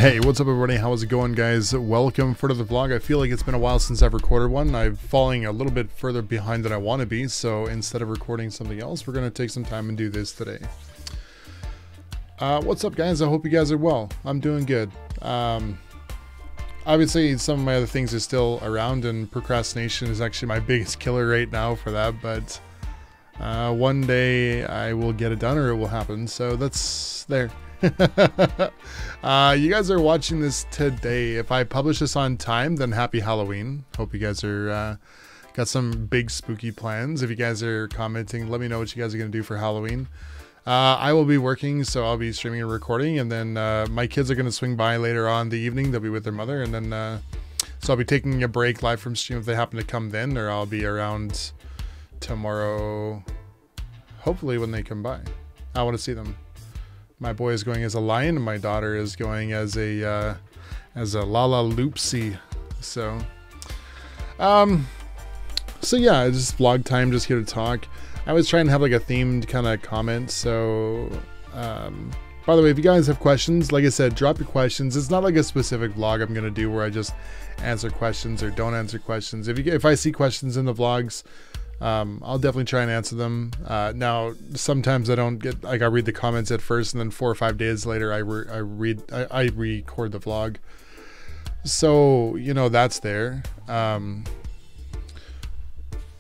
Hey, what's up everybody? How's it going, guys? Welcome for the vlog. I feel like it's been a while since I've recorded one. I'm falling a little bit further behind than I want to be, so instead of recording something else, we're going to take some time and do this today. What's up, guys? I hope you guys are well. I'm doing good. Obviously, some of my other things are still around, and procrastination is actually my biggest killer right now for that, but one day I will get it done or it will happen, so that's there. You guys are watching this today. If I publish this on time, then happy Halloween. Hope you guys are got some big spooky plans. If you guys are commenting, let me know what you guys are gonna do for Halloween. I will be working, so I'll be streaming and recording, and then my kids are gonna swing by later on in the evening. They'll be with their mother, and then so I'll be taking a break live from stream if they happen to come then, or I'll be around tomorrow, hopefully when they come by. I want to see them. My boy is going as a lion, and my daughter is going as a Lala Loopsy. So yeah, just vlog time, just here to talk. I was trying to have like a themed kind of comment. So by the way, if you guys have questions, like I said, drop your questions. It's not like a specific vlog I'm gonna do where I just answer questions or don't answer questions. If I see questions in the vlogs, I'll definitely try and answer them. Now, sometimes I don't get, like, I read the comments at first, and then 4 or 5 days later, I record the vlog. So, you know, that's there.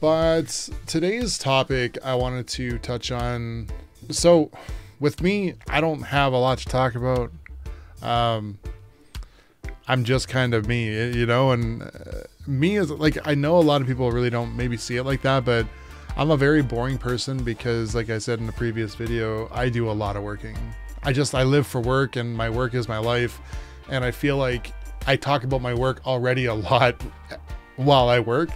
But today's topic I wanted to touch on. So, with me, I don't have a lot to talk about. I'm just kind of me, you know, and me is like, I know a lot of people really don't maybe see it like that, but I'm a very boring person because, like I said in the previous video, I do a lot of working. I live for work, and my work is my life, and I feel like I talk about my work already a lot while I work,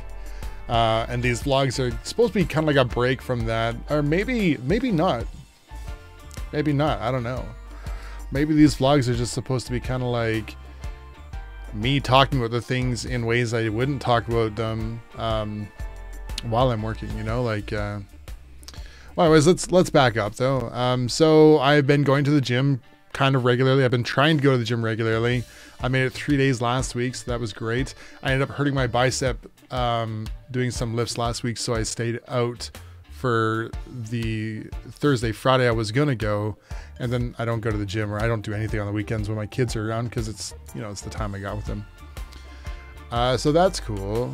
and these vlogs are supposed to be kind of like a break from that, or maybe not, I don't know. Maybe these vlogs are just supposed to be kind of like me talking about the things in ways I wouldn't talk about them while I'm working, you know, like well, anyways, let's back up though. So I've been going to the gym kind of regularly. I've been trying to go to the gym regularly. I made it 3 days last week, so that was great. I ended up hurting my bicep doing some lifts last week, so I stayed out for the Thursday, Friday I was gonna go, and then I don't go to the gym, or I don't do anything on the weekends when my kids are around, because it's, you know, it's the time I got with them. So that's cool.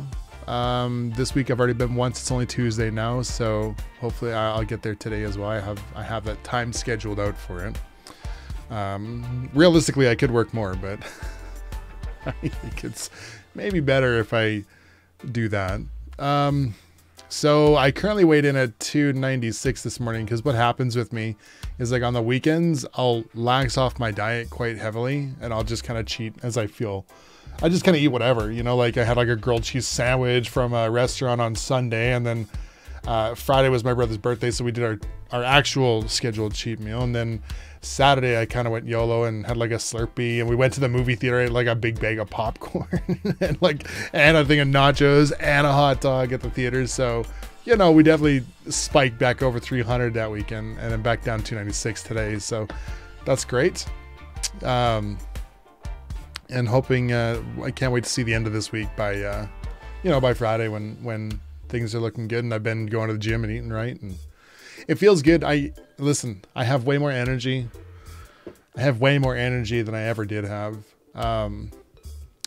This week I've already been once. It's only Tuesday now, so hopefully I'll get there today as well. I have that time scheduled out for it. Realistically, I could work more, but I think it's maybe better if I do that. So I currently weighed in at 296 this morning, because what happens with me is, like, on the weekends, I'll lax off my diet quite heavily, and I'll just kind of cheat as I feel. I just kind of eat whatever, you know, like I had like a grilled cheese sandwich from a restaurant on Sunday, and then Friday was my brother's birthday, so we did our actual scheduled cheat meal, and then Saturday I kind of went YOLO and had like a Slurpee, and we went to the movie theater, ate like a big bag of popcorn and a thing of nachos and a hot dog at the theater. So, you know, we definitely spiked back over 300 that weekend, and then back down 296 today, so that's great. And hoping, I can't wait to see the end of this week by you know, by Friday, when things are looking good, and I've been going to the gym and eating right, and it feels good. Listen, I have way more energy. I have way more energy than I ever did have. And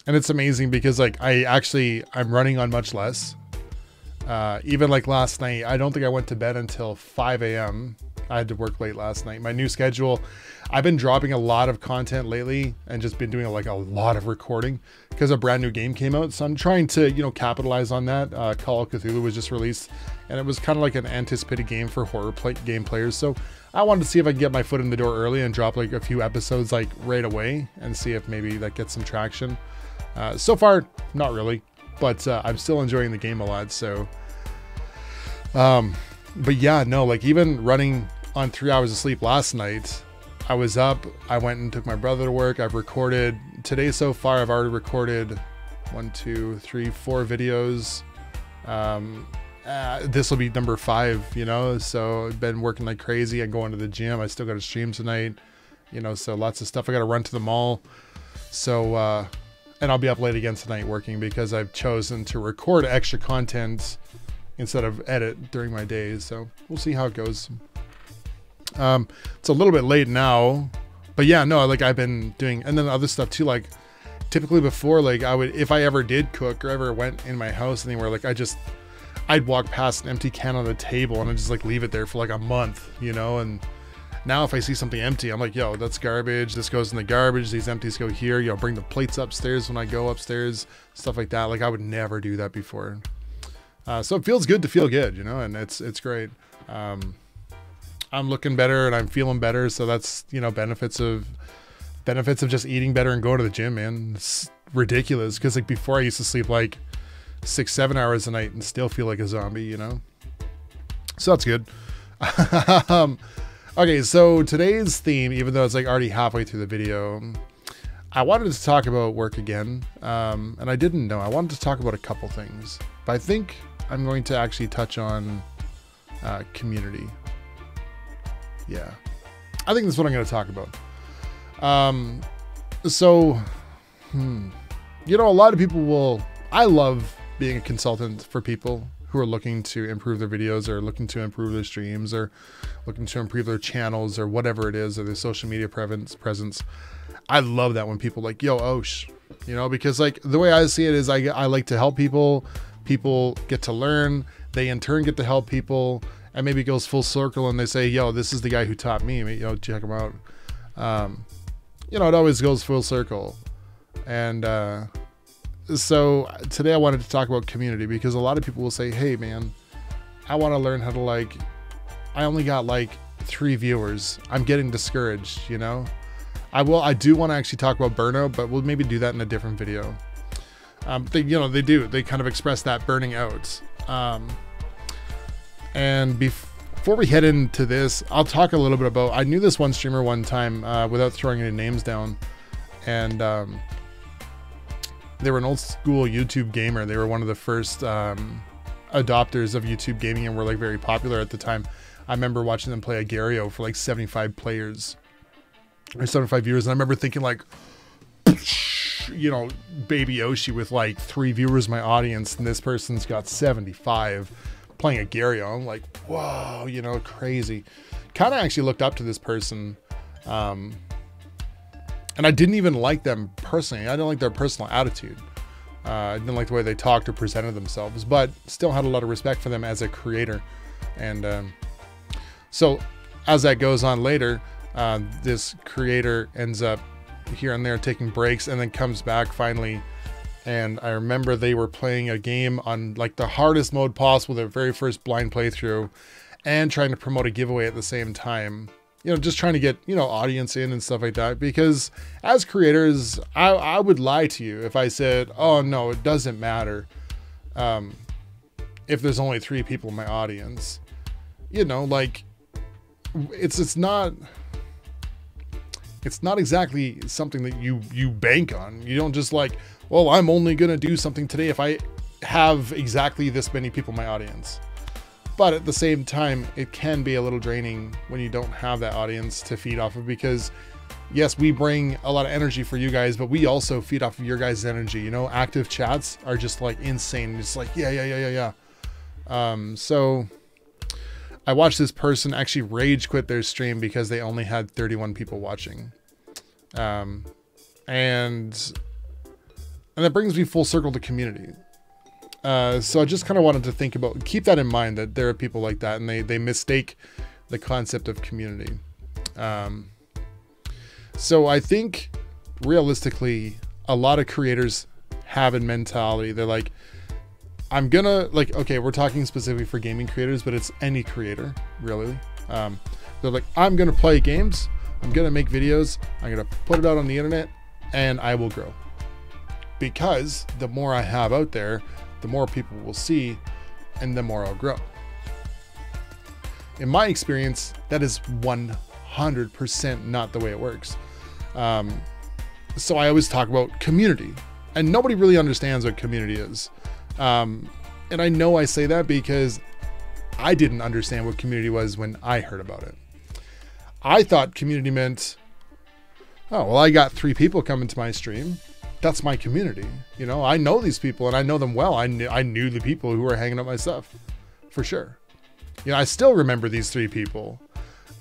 it's amazing because, like, I'm running on much less. Even like last night, I don't think I went to bed until 5 a.m. I had to work late last night. My new schedule, I've been dropping a lot of content lately and just been doing like a lot of recording because a brand new game came out. So I'm trying to, you know, capitalize on that. Call of Cthulhu was just released, and it was kind of like an anticipated game for horror game players. So I wanted to see if I can get my foot in the door early and drop like a few episodes like right away, and see if maybe that gets some traction. So far, not really, but I'm still enjoying the game a lot. So, but yeah, no, like even running on 3 hours of sleep last night, I was up, I went and took my brother to work. I've recorded today so far. I've already recorded 1, 2, 3, 4 videos. This will be number 5, you know, so I've been working like crazy and going to the gym. I still got to stream tonight, you know, so lots of stuff. I got to run to the mall So, and I'll be up late again tonight working because I've chosen to record extra content instead of edit during my days. So we'll see how it goes. It's a little bit late now, but yeah, no, like I've been doing, and then other stuff too. Like typically before, like I would, if I ever did cook or ever went in my house anywhere, like I'd walk past an empty can on the table and I'd just like leave it there for like a month, you know? And now if I see something empty, I'm like, yo, that's garbage. This goes in the garbage. These empties go here. You know, bring the plates upstairs when I go upstairs, stuff like that. Like I would never do that before. So it feels good to feel good, you know, and it's great. I'm looking better and I'm feeling better. So that's, you know, benefits of just eating better and going to the gym, man. It's ridiculous. Cause like before I used to sleep like 6-7 hours a night and still feel like a zombie, you know? So that's good. Okay, so today's theme, even though it's like already halfway through the video, I wanted to talk about work again. And I didn't know. I wanted to talk about a couple things. But I think I'm going to actually touch on community. Yeah. I think that's what I'm going to talk about. You know, a lot of people I love being a consultant for people who are looking to improve their videos or looking to improve their streams or looking to improve their channels or whatever it is, or their social media presence. I love that when people like, yo, Osh, you know, because like the way I see it is I like to help people get to learn, they in turn get to help people, and maybe it goes full circle and they say, yo, this is the guy who taught me, you know, check him out. You know, it always goes full circle. And, so today I wanted to talk about community because a lot of people will say, hey man, I want to learn how to like, I only got like 3 viewers. I'm getting discouraged, you know? I do want to actually talk about burnout, but we'll maybe do that in a different video. They kind of express that burning out. And before we head into this, I'll talk a little bit about, I knew this one streamer one time without throwing any names down. And, they were an old school YouTube gamer. They were one of the first adopters of YouTube gaming and were like very popular at the time. I remember watching them play Agar.io for like 75 players or 75 viewers. And I remember thinking like, you know, baby Oshi with like 3 viewers, my audience, and this person's got 75 playing Agar.io. I'm like, whoa, you know, crazy. Kind of actually looked up to this person. And I didn't even like them personally. I didn't like their personal attitude. I didn't like the way they talked or presented themselves, but still had a lot of respect for them as a creator. And so as that goes on later, this creator ends up here and there taking breaks and then comes back finally. And I remember they were playing a game on like the hardest mode possible, their very first blind playthrough, and trying to promote a giveaway at the same time. You know, just trying to get, you know, audience in and stuff like that. Because as creators, I would lie to you if I said, oh no, it doesn't matter if there's only 3 people in my audience. You know, like it's not exactly something that you bank on. You don't just like, well, I'm only gonna do something today if I have exactly this many people in my audience. But at the same time, it can be a little draining when you don't have that audience to feed off of, because yes, we bring a lot of energy for you guys, but we also feed off of your guys' energy. You know, active chats are just like insane. It's like, yeah. So I watched this person actually rage quit their stream because they only had 31 people watching. And that brings me full circle to community. So I just kind of wanted to keep that in mind, that there are people like that and they mistake the concept of community. So I think realistically, a lot of creators have a mentality. They're like, I'm gonna like, okay, we're talking specifically for gaming creators, but it's any creator really. They're like, I'm gonna play games. I'm gonna make videos. I'm gonna put it out on the internet and I will grow. Because the more I have out there, the more people will see and the more I'll grow. In my experience, that is 100% not the way it works. So I always talk about community, and nobody really understands what community is. And I know I say that because I didn't understand what community was when I heard about it. I thought community meant Oh, well, I got 3 people coming to my stream. That's my community. You know, I know these people and I know them well. I knew the people who were hanging out my stuff for sure. You know, I still remember these 3 people.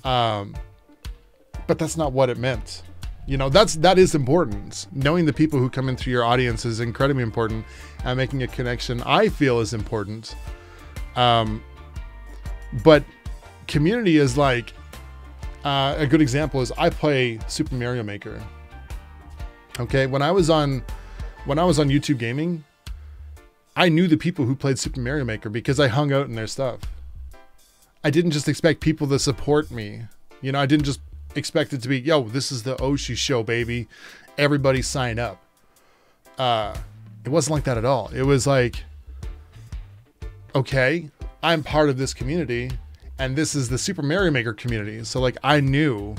But that's not what it meant. You know, that is important. Knowing the people who come in through your audience is incredibly important, and making a connection, I feel, is important. But community is like, a good example is I play Super Mario Maker. Okay, when I was on YouTube Gaming, I knew the people who played Super Mario Maker because I hung out in their stuff. I didn't just expect people to support me. You know, I didn't just expect it to be, yo, this is the Oshi show, baby. Everybody sign up. It wasn't like that at all. It was like, okay, I'm part of this community, and this is the Super Mario Maker community. So like, I knew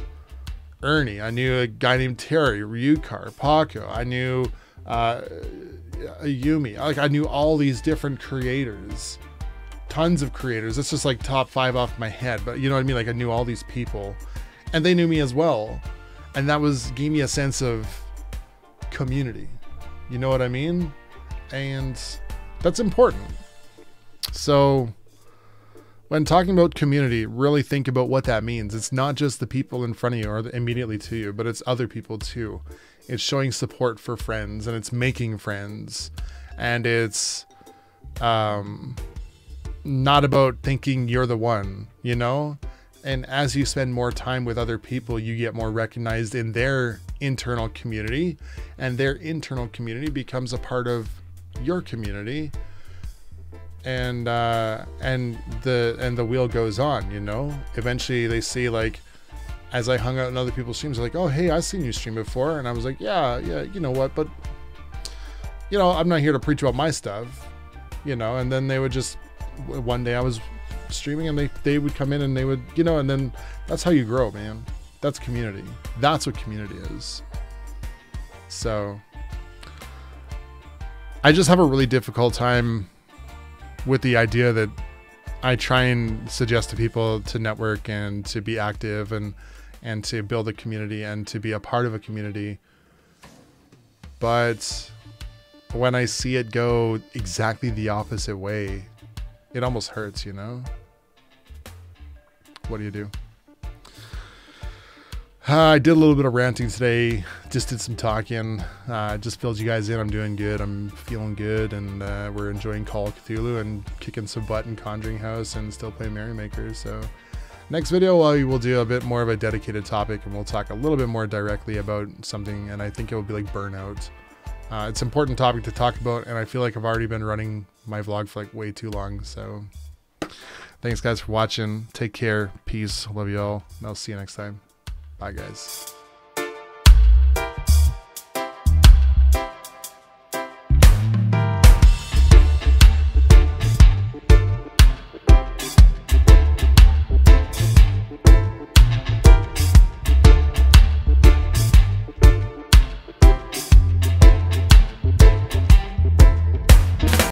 Ernie, I knew a guy named Terry, Ryukar, Paco, I knew Yumi. Like, I knew all these different creators, tons of creators. That's just like top 5 off my head, but you know what I mean? Like, I knew all these people, and they knew me as well, and that gave me a sense of community. You know what I mean? And that's important. So when talking about community, really think about what that means. It's not just the people in front of you or immediately to you, but it's other people too. It's showing support for friends, and it's making friends, and it's not about thinking you're the one, you know? And as you spend more time with other people, you get more recognized in their internal community, and their internal community becomes a part of your community. And the wheel goes on, you know? Eventually they see, like, as I hung out in other people's streams, they're like, oh, hey, I've seen you stream before. And I was like, yeah, you know what? But, you know, I'm not here to preach about my stuff, you know? And then they would just, one day I was streaming and they would come in and they would, you know, and then that's how you grow, man. That's community. That's what community is. So I just have a really difficult time with the idea that I try and suggest to people to network and to be active and to build a community and to be a part of a community. But when I see it go exactly the opposite way, it almost hurts, you know? What do you do? I did a little bit of ranting today, just did some talking, just filled you guys in. I'm doing good, I'm feeling good, and we're enjoying Call of Cthulhu and kicking some butt in Conjuring House and still playing Merry Makers. So next video, we will do a bit more of a dedicated topic, and we'll talk a little bit more directly about something, and I think it will be like burnout. It's an important topic to talk about, and I feel like I've already been running my vlog for like way too long. So thanks guys for watching. Take care. Peace. Love you all. And I'll see you next time. Bye guys.